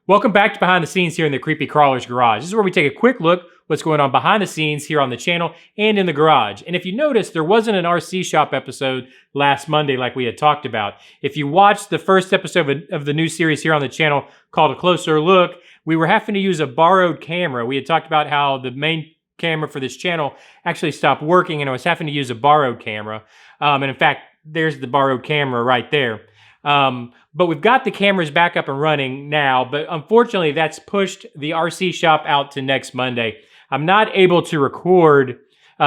Welcome back to Behind the Scenes here in the Creepy Crawler's Garage. This is where we take a quick look what's going on behind the scenes here on the channel and in the garage. And if you notice, there wasn't an RC Shop episode last Monday like we had talked about. If you watched the first episode of the new series here on the channel called A Closer Look, we were having to use a borrowed camera. We had talked about how the main camera for this channel actually stopped working and I was having to use a borrowed camera. And in fact, there's the borrowed camera right there. But we've got the cameras back up and running now, but unfortunately that's pushed the RC Shop out to next Monday. I'm not able to record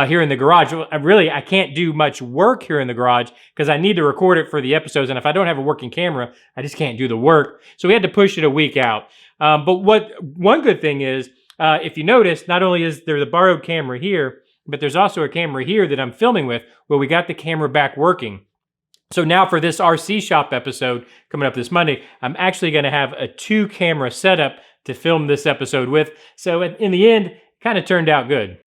here in the garage. I can't do much work here in the garage because I need to record it for the episodes, and if I don't have a working camera, I just can't do the work. So we had to push it a week out. But one good thing is, if you notice, not only is there the borrowed camera here, but there's also a camera here that I'm filming with where we got the camera back working. So now for this RC Shop episode coming up this Monday, I'm actually going to have a 2-camera setup to film this episode with. So in the end, kind of turned out good.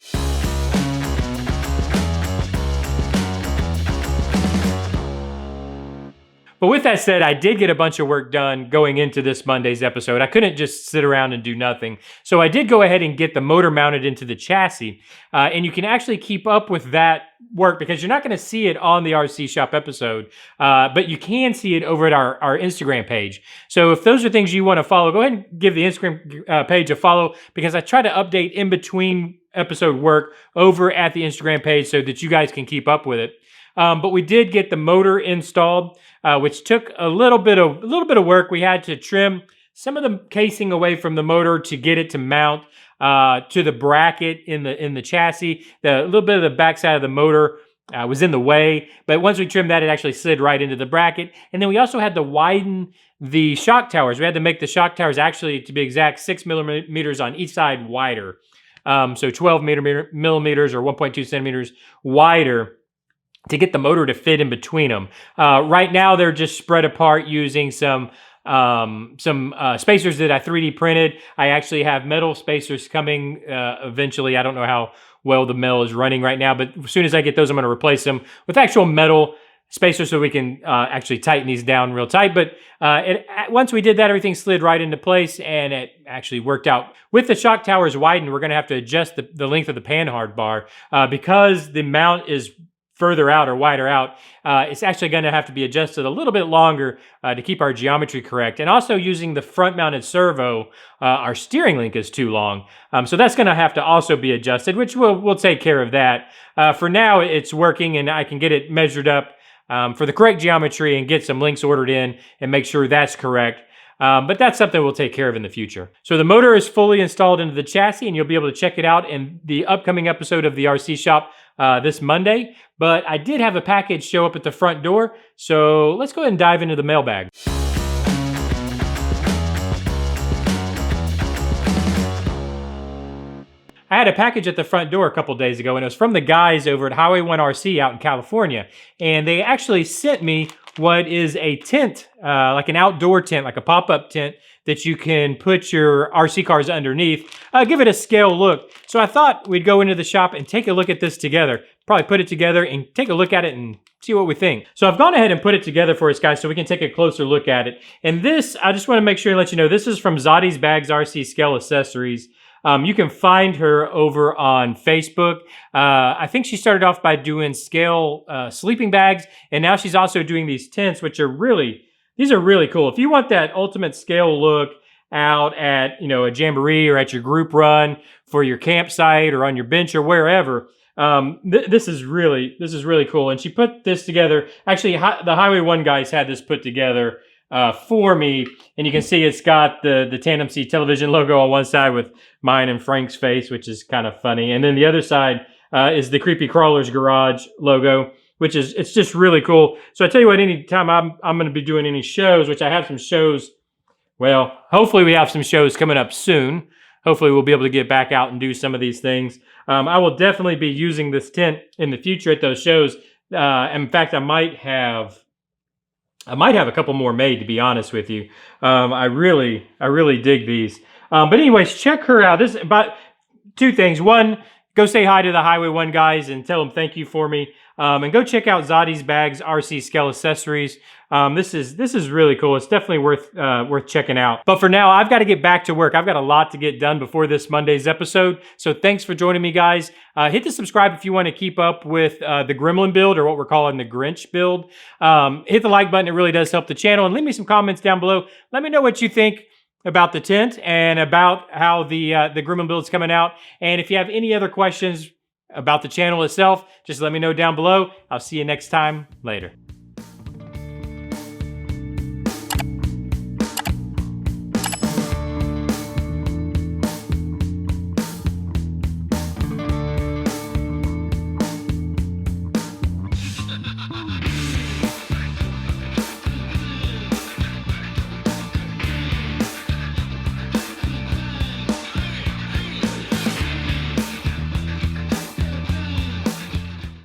But with that said, I did get a bunch of work done going into this Monday's episode. I couldn't just sit around and do nothing. So I did go ahead and get the motor mounted into the chassis. And you can actually keep up with that work because you're not going to see it on the RC Shop episode, but you can see it over at our Instagram page. So if those are things you want to follow, go ahead and give the Instagram page a follow because I try to update in between episode work over at the Instagram page so that you guys can keep up with it. But we did get the motor installed, which took a little bit of work. We had to trim some of the casing away from the motor to get it to mount to the bracket in the chassis. A little bit of the backside of the motor was in the way, but once we trimmed that, it actually slid right into the bracket. And then we also had to widen the shock towers. We had to make the shock towers actually, to be exact, 6 millimeters on each side wider. So 12 millimeters or 1.2 centimeters wider to get the motor to fit in between them. Right now, they're just spread apart using some spacers that I 3D printed. I actually have metal spacers coming eventually. I don't know how well the metal is running right now, but as soon as I get those, I'm going to replace them with actual metal spacers so we can actually tighten these down real tight. But once we did that, everything slid right into place and it actually worked out. With the shock towers widened, we're going to have to adjust the length of the panhard bar because the mount is further out or wider out, it's actually going to have to be adjusted a little bit longer to keep our geometry correct. And also using the front-mounted servo, our steering link is too long. So that's going to have to also be adjusted, which we'll take care of that. For now, it's working and I can get it measured up for the correct geometry and get some links ordered in and make sure that's correct. But that's something we'll take care of in the future. So the motor is fully installed into the chassis and you'll be able to check it out in the upcoming episode of the RC Shop this Monday. But I did have a package show up at the front door, so let's go ahead and dive into the mailbag. I had a package at the front door a couple days ago, and it was from the guys over at Highway 1 RC out in California. And they actually sent me what is a tent, like an outdoor tent, like a pop-up tent that you can put your RC cars underneath. Give it a scale look. So I thought we'd go into the shop and take a look at this together. Probably put it together and take a look at it and see what we think. So I've gone ahead and put it together for us guys so we can take a closer look at it. And this, I just want to make sure and let you know, this is from Zotti's Bags RC Scale Accessories. You can find her over on Facebook. I think she started off by doing scale sleeping bags, and now she's also doing these tents, which are these are really cool. If you want that ultimate scale look out at, a jamboree or at your group run for your campsite or on your bench or wherever, this is really cool. And she put this together. Actually, the Highway 1 guys had this put together for me, and you can see it's got the TandemCTelevision logo on one side with mine and Frank's face, which is kind of funny, and then the other side is the Creepy Crawler's Garage logo, which is it's just really cool. So I tell you what, anytime I'm going to be doing any shows, which I have some shows. Well, hopefully we have some shows coming up soon. Hopefully we'll be able to get back out and do some of these things. I will definitely be using this tent in the future at those shows. In fact, I might have a couple more made, to be honest with you. I really dig these. But anyways, check her out. This about 2 things. One, go say hi to the Highway 1 guys and tell them thank you for me. And go check out Zadi's Bags RC Scale Accessories. This is really cool. It's definitely worth checking out. But for now, I've got to get back to work. I've got a lot to get done before this Monday's episode. So thanks for joining me, guys. Hit the subscribe if you want to keep up with the Gremlin build, or what we're calling the Grinch build. Hit the like button. It really does help the channel. And leave me some comments down below. Let me know what you think about the tent and about how the Gremlin build's coming out. And if you have any other questions about the channel itself, just let me know down below. I'll see you next time. Later.